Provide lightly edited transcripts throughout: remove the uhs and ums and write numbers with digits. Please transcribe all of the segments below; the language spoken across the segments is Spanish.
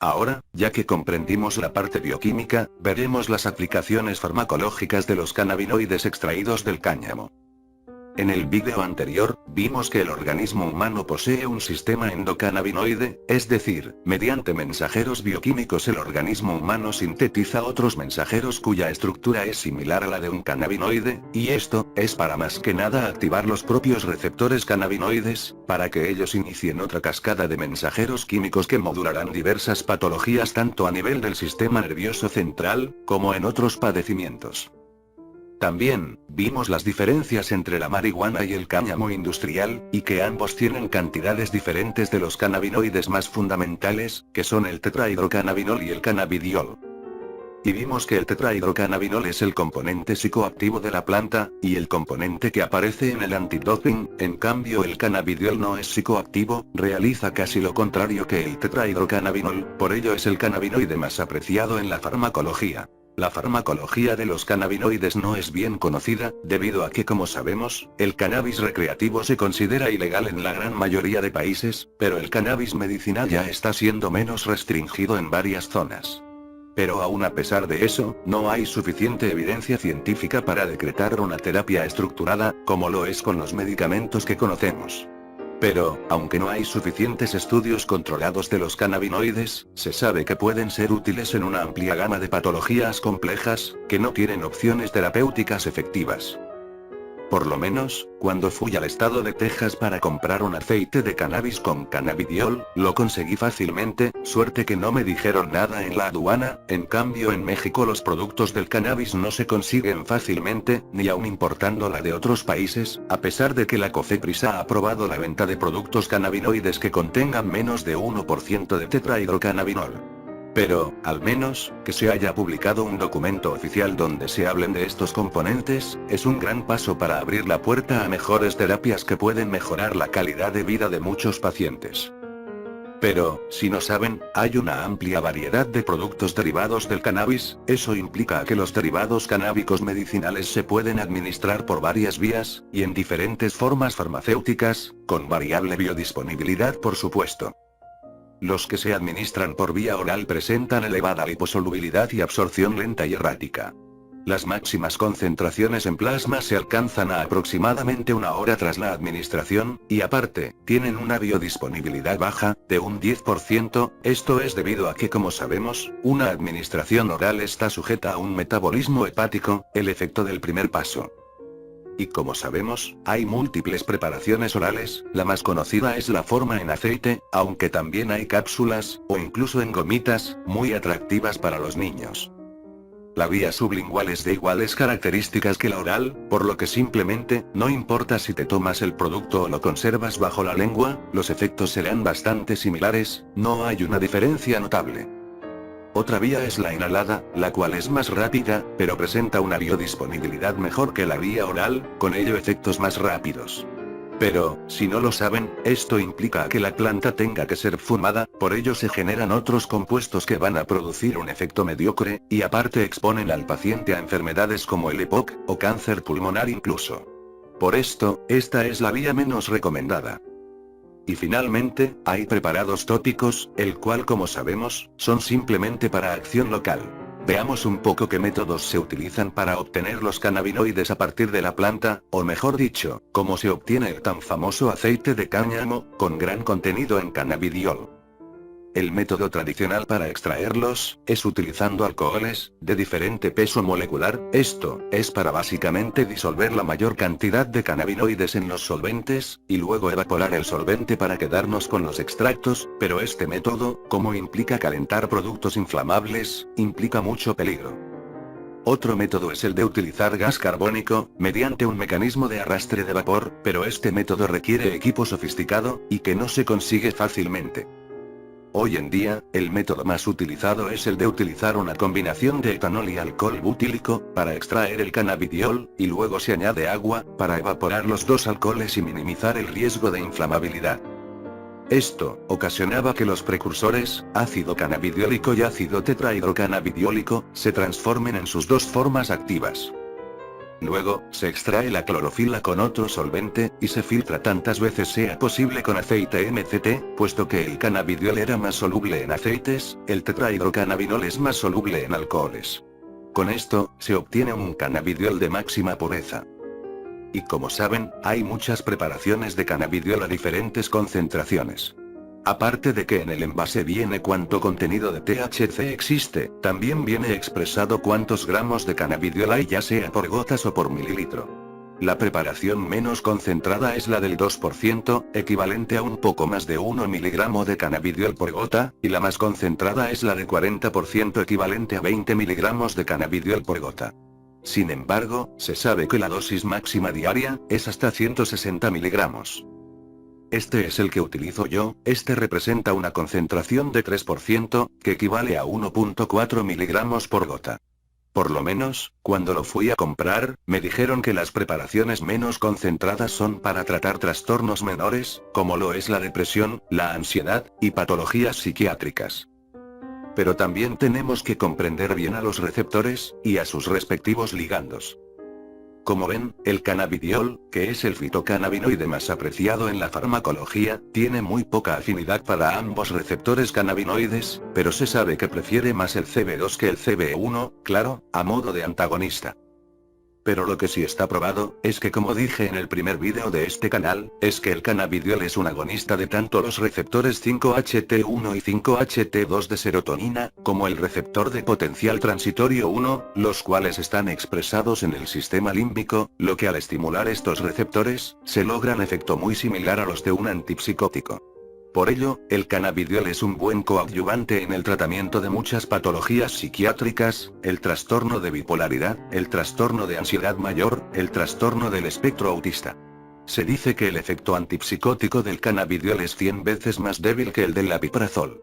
Ahora, ya que comprendimos la parte bioquímica, veremos las aplicaciones farmacológicas de los cannabinoides extraídos del cáñamo. En el vídeo anterior, vimos que el organismo humano posee un sistema endocannabinoide, es decir, mediante mensajeros bioquímicos el organismo humano sintetiza otros mensajeros cuya estructura es similar a la de un cannabinoide, y esto, es para más que nada activar los propios receptores cannabinoides, para que ellos inicien otra cascada de mensajeros químicos que modularán diversas patologías tanto a nivel del sistema nervioso central, como en otros padecimientos. También, vimos las diferencias entre la marihuana y el cáñamo industrial, y que ambos tienen cantidades diferentes de los cannabinoides más fundamentales, que son el tetrahidrocannabinol y el cannabidiol. Y vimos que el tetrahidrocannabinol es el componente psicoactivo de la planta, y el componente que aparece en el antidoping, en cambio el cannabidiol no es psicoactivo, realiza casi lo contrario que el tetrahidrocannabinol, por ello es el cannabinoide más apreciado en la farmacología. La farmacología de los cannabinoides no es bien conocida, debido a que como sabemos, el cannabis recreativo se considera ilegal en la gran mayoría de países, pero el cannabis medicinal ya está siendo menos restringido en varias zonas. Pero aún a pesar de eso, no hay suficiente evidencia científica para decretar una terapia estructurada, como lo es con los medicamentos que conocemos. Pero, aunque no hay suficientes estudios controlados de los cannabinoides, se sabe que pueden ser útiles en una amplia gama de patologías complejas, que no tienen opciones terapéuticas efectivas. Por lo menos, cuando fui al estado de Texas para comprar un aceite de cannabis con cannabidiol, lo conseguí fácilmente, suerte que no me dijeron nada en la aduana, en cambio en México los productos del cannabis no se consiguen fácilmente, ni aun importándola de otros países, a pesar de que la COFEPRIS ha aprobado la venta de productos cannabinoides que contengan menos de 1% de tetrahidrocannabinol. Pero, al menos, que se haya publicado un documento oficial donde se hablen de estos componentes, es un gran paso para abrir la puerta a mejores terapias que pueden mejorar la calidad de vida de muchos pacientes. Pero, si no saben, hay una amplia variedad de productos derivados del cannabis, eso implica que los derivados canábicos medicinales se pueden administrar por varias vías, y en diferentes formas farmacéuticas, con variable biodisponibilidad por supuesto. Los que se administran por vía oral presentan elevada liposolubilidad y absorción lenta y errática. Las máximas concentraciones en plasma se alcanzan a aproximadamente una hora tras la administración, y aparte, tienen una biodisponibilidad baja, de un 10%, esto es debido a que como sabemos, una administración oral está sujeta a un metabolismo hepático, el efecto del primer paso. Y como sabemos, hay múltiples preparaciones orales, la más conocida es la forma en aceite, aunque también hay cápsulas, o incluso en gomitas, muy atractivas para los niños. La vía sublingual es de iguales características que la oral, por lo que simplemente, no importa si te tomas el producto o lo conservas bajo la lengua, los efectos serán bastante similares, no hay una diferencia notable. Otra vía es la inhalada, la cual es más rápida, pero presenta una biodisponibilidad mejor que la vía oral, con ello efectos más rápidos. Pero, si no lo saben, esto implica que la planta tenga que ser fumada, por ello se generan otros compuestos que van a producir un efecto mediocre, y aparte exponen al paciente a enfermedades como el EPOC, o cáncer pulmonar incluso. Por esto, esta es la vía menos recomendada. Y finalmente, hay preparados tópicos, el cual como sabemos, son simplemente para acción local. Veamos un poco qué métodos se utilizan para obtener los cannabinoides a partir de la planta, o mejor dicho, cómo se obtiene el tan famoso aceite de cáñamo, con gran contenido en cannabidiol. El método tradicional para extraerlos, es utilizando alcoholes, de diferente peso molecular, esto, es para básicamente disolver la mayor cantidad de cannabinoides en los solventes, y luego evaporar el solvente para quedarnos con los extractos, pero este método, como implica calentar productos inflamables, implica mucho peligro. Otro método es el de utilizar gas carbónico, mediante un mecanismo de arrastre de vapor, pero este método requiere equipo sofisticado, y que no se consigue fácilmente. Hoy en día, el método más utilizado es el de utilizar una combinación de etanol y alcohol butílico, para extraer el cannabidiol, y luego se añade agua, para evaporar los dos alcoholes y minimizar el riesgo de inflamabilidad. Esto, ocasionaba que los precursores, ácido cannabidiólico y ácido tetrahidrocannabidiólico, se transformen en sus dos formas activas. Luego, se extrae la clorofila con otro solvente, y se filtra tantas veces sea posible con aceite MCT, puesto que el cannabidiol era más soluble en aceites, el tetrahidrocannabinol es más soluble en alcoholes. Con esto, se obtiene un cannabidiol de máxima pureza. Y como saben, hay muchas preparaciones de cannabidiol a diferentes concentraciones. Aparte de que en el envase viene cuánto contenido de THC existe, también viene expresado cuántos gramos de cannabidiol hay, ya sea por gotas o por mililitro. La preparación menos concentrada es la del 2%, equivalente a un poco más de 1 miligramo de cannabidiol por gota, y la más concentrada es la de 40%, equivalente a 20 miligramos de cannabidiol por gota. Sin embargo, se sabe que la dosis máxima diaria es hasta 160 miligramos. Este es el que utilizo yo, este representa una concentración de 3%, que equivale a 1.4 miligramos por gota. Por lo menos, cuando lo fui a comprar, me dijeron que las preparaciones menos concentradas son para tratar trastornos menores, como lo es la depresión, la ansiedad, y patologías psiquiátricas. Pero también tenemos que comprender bien a los receptores, y a sus respectivos ligandos. Como ven, el cannabidiol, que es el fitocannabinoide más apreciado en la farmacología, tiene muy poca afinidad para ambos receptores cannabinoides, pero se sabe que prefiere más el CB2 que el CB1, claro, a modo de antagonista. Pero lo que sí está probado, es que como dije en el primer vídeo de este canal, es que el cannabidiol es un agonista de tanto los receptores 5-HT1 y 5-HT2 de serotonina, como el receptor de potencial transitorio 1, los cuales están expresados en el sistema límbico, lo que al estimular estos receptores, se logra un efecto muy similar a los de un antipsicótico. Por ello, el cannabidiol es un buen coadyuvante en el tratamiento de muchas patologías psiquiátricas, el trastorno de bipolaridad, el trastorno de ansiedad mayor, el trastorno del espectro autista. Se dice que el efecto antipsicótico del cannabidiol es 100 veces más débil que el del lapiprazol.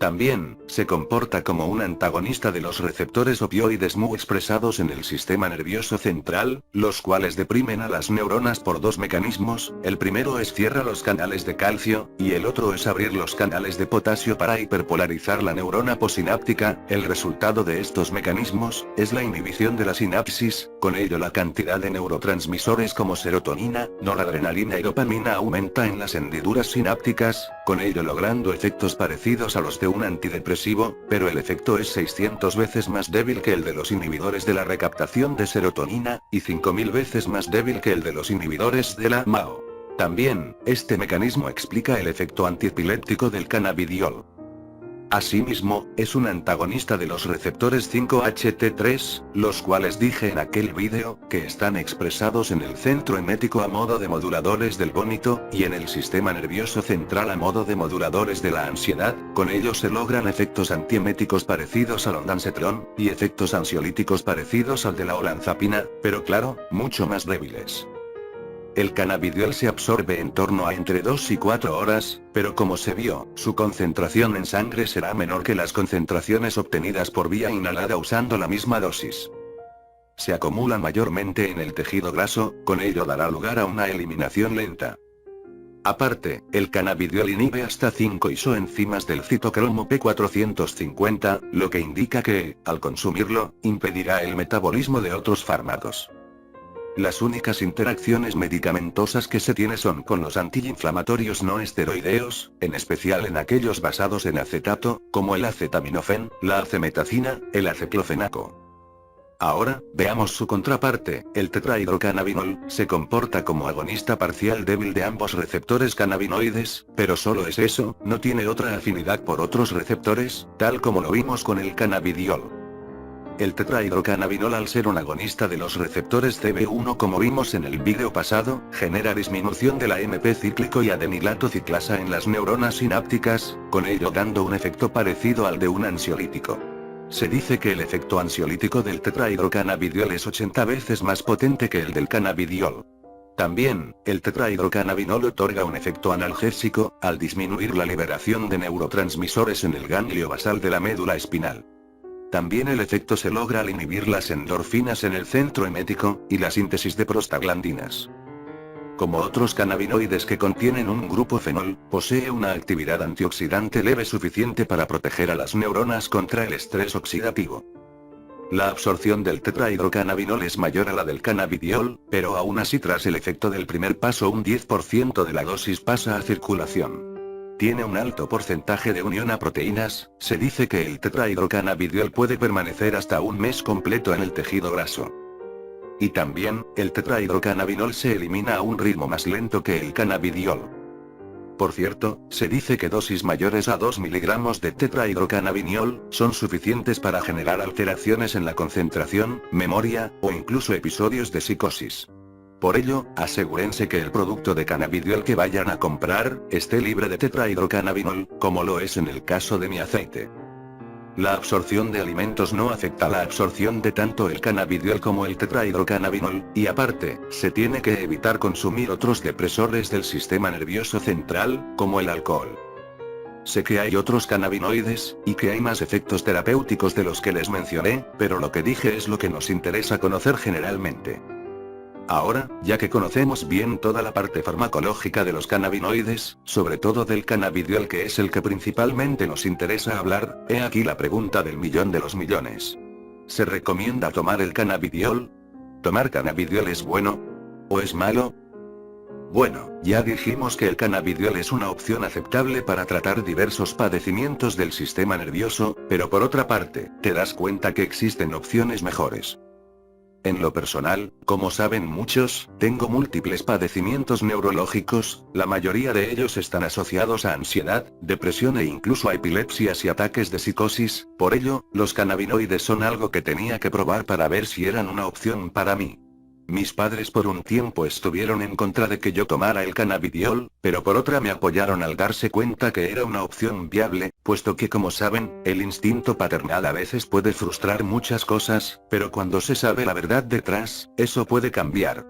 También, se comporta como un antagonista de los receptores opioides muy expresados en el sistema nervioso central, los cuales deprimen a las neuronas por dos mecanismos, el primero es cierra los canales de calcio, y el otro es abrir los canales de potasio para hiperpolarizar la neurona posináptica. El resultado de estos mecanismos, es la inhibición de la sinapsis, con ello la cantidad de neurotransmisores como serotonina, noradrenalina y dopamina aumenta en las hendiduras sinápticas, con ello logrando efectos parecidos a los de un antidepresivo, pero el efecto es 600 veces más débil que el de los inhibidores de la recaptación de serotonina, y 5000 veces más débil que el de los inhibidores de la MAO. También, este mecanismo explica el efecto antiepiléptico del cannabidiol. Asimismo, es un antagonista de los receptores 5-HT3, los cuales dije en aquel vídeo, que están expresados en el centro emético a modo de moduladores del vómito, y en el sistema nervioso central a modo de moduladores de la ansiedad. Con ello se logran efectos antieméticos parecidos al ondansetrón, y efectos ansiolíticos parecidos al de la olanzapina, pero claro, mucho más débiles. El cannabidiol se absorbe en torno a entre 2 y 4 horas, pero como se vio, su concentración en sangre será menor que las concentraciones obtenidas por vía inhalada usando la misma dosis. Se acumula mayormente en el tejido graso, con ello dará lugar a una eliminación lenta. Aparte, el cannabidiol inhibe hasta 5 isoenzimas del citocromo P450, lo que indica que, al consumirlo, impedirá el metabolismo de otros fármacos. Las únicas interacciones medicamentosas que se tiene son con los antiinflamatorios no esteroideos, en especial en aquellos basados en acetato, como el acetaminofén, la acemetacina, el aceclofenaco. Ahora, veamos su contraparte, el tetrahidrocannabinol, se comporta como agonista parcial débil de ambos receptores cannabinoides, pero solo es eso, no tiene otra afinidad por otros receptores, tal como lo vimos con el cannabidiol. El tetrahidrocannabinol, al ser un agonista de los receptores CB1 como vimos en el vídeo pasado, genera disminución de la AMP cíclico y adenilato ciclasa en las neuronas sinápticas, con ello dando un efecto parecido al de un ansiolítico. Se dice que el efecto ansiolítico del tetrahidrocannabidiol es 80 veces más potente que el del cannabidiol. También, el tetrahidrocannabinol otorga un efecto analgésico, al disminuir la liberación de neurotransmisores en el ganglio basal de la médula espinal. También el efecto se logra al inhibir las endorfinas en el centro emético, y la síntesis de prostaglandinas. Como otros cannabinoides que contienen un grupo fenol, posee una actividad antioxidante leve suficiente para proteger a las neuronas contra el estrés oxidativo. La absorción del tetrahidrocannabinol es mayor a la del cannabidiol, pero aún así tras el efecto del primer paso un 10% de la dosis pasa a circulación. Tiene un alto porcentaje de unión a proteínas, se dice que el tetrahidrocannabidiol puede permanecer hasta un mes completo en el tejido graso. Y también, el tetrahidrocannabinol se elimina a un ritmo más lento que el cannabidiol. Por cierto, se dice que dosis mayores a 2 miligramos de tetrahidrocannabinol son suficientes para generar alteraciones en la concentración, memoria, o incluso episodios de psicosis. Por ello, asegúrense que el producto de cannabidiol que vayan a comprar, esté libre de tetrahidrocannabinol, como lo es en el caso de mi aceite. La absorción de alimentos no afecta la absorción de tanto el cannabidiol como el tetrahidrocannabinol, y aparte, se tiene que evitar consumir otros depresores del sistema nervioso central, como el alcohol. Sé que hay otros cannabinoides, y que hay más efectos terapéuticos de los que les mencioné, pero lo que dije es lo que nos interesa conocer generalmente. Ahora, ya que conocemos bien toda la parte farmacológica de los cannabinoides, sobre todo del cannabidiol que es el que principalmente nos interesa hablar, he aquí la pregunta del millón de los millones. ¿Se recomienda tomar el cannabidiol? ¿Tomar cannabidiol es bueno? ¿O es malo? Bueno, ya dijimos que el cannabidiol es una opción aceptable para tratar diversos padecimientos del sistema nervioso, pero por otra parte, te das cuenta que existen opciones mejores. En lo personal, como saben muchos, tengo múltiples padecimientos neurológicos, la mayoría de ellos están asociados a ansiedad, depresión e incluso a epilepsias y ataques de psicosis, por ello, los cannabinoides son algo que tenía que probar para ver si eran una opción para mí. Mis padres por un tiempo estuvieron en contra de que yo tomara el cannabidiol, pero por otra me apoyaron al darse cuenta que era una opción viable, puesto que como saben, el instinto paternal a veces puede frustrar muchas cosas, pero cuando se sabe la verdad detrás, eso puede cambiar.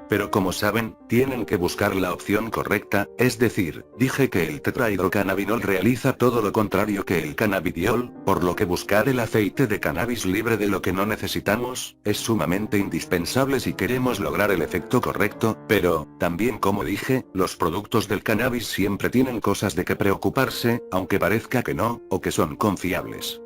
Pero como saben, tienen que buscar la opción correcta, es decir, dije que el tetrahidrocannabinol realiza todo lo contrario que el cannabidiol, por lo que buscar el aceite de cannabis libre de lo que no necesitamos, es sumamente indispensable si queremos lograr el efecto correcto, pero, también como dije, los productos del cannabis siempre tienen cosas de que preocuparse, aunque parezca que no, o que son confiables.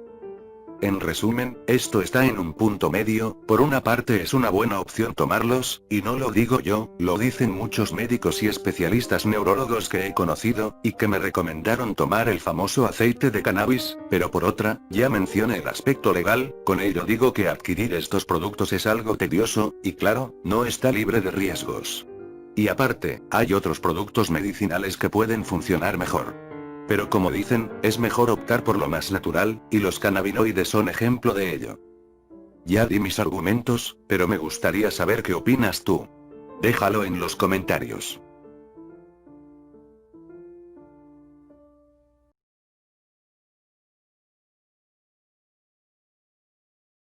En resumen, esto está en un punto medio, por una parte es una buena opción tomarlos, y no lo digo yo, lo dicen muchos médicos y especialistas neurólogos que he conocido, y que me recomendaron tomar el famoso aceite de cannabis, pero por otra, ya mencioné el aspecto legal, con ello digo que adquirir estos productos es algo tedioso, y claro, no está libre de riesgos. Y aparte, hay otros productos medicinales que pueden funcionar mejor. Pero como dicen, es mejor optar por lo más natural, y los cannabinoides son ejemplo de ello. Ya di mis argumentos, pero me gustaría saber qué opinas tú. Déjalo en los comentarios.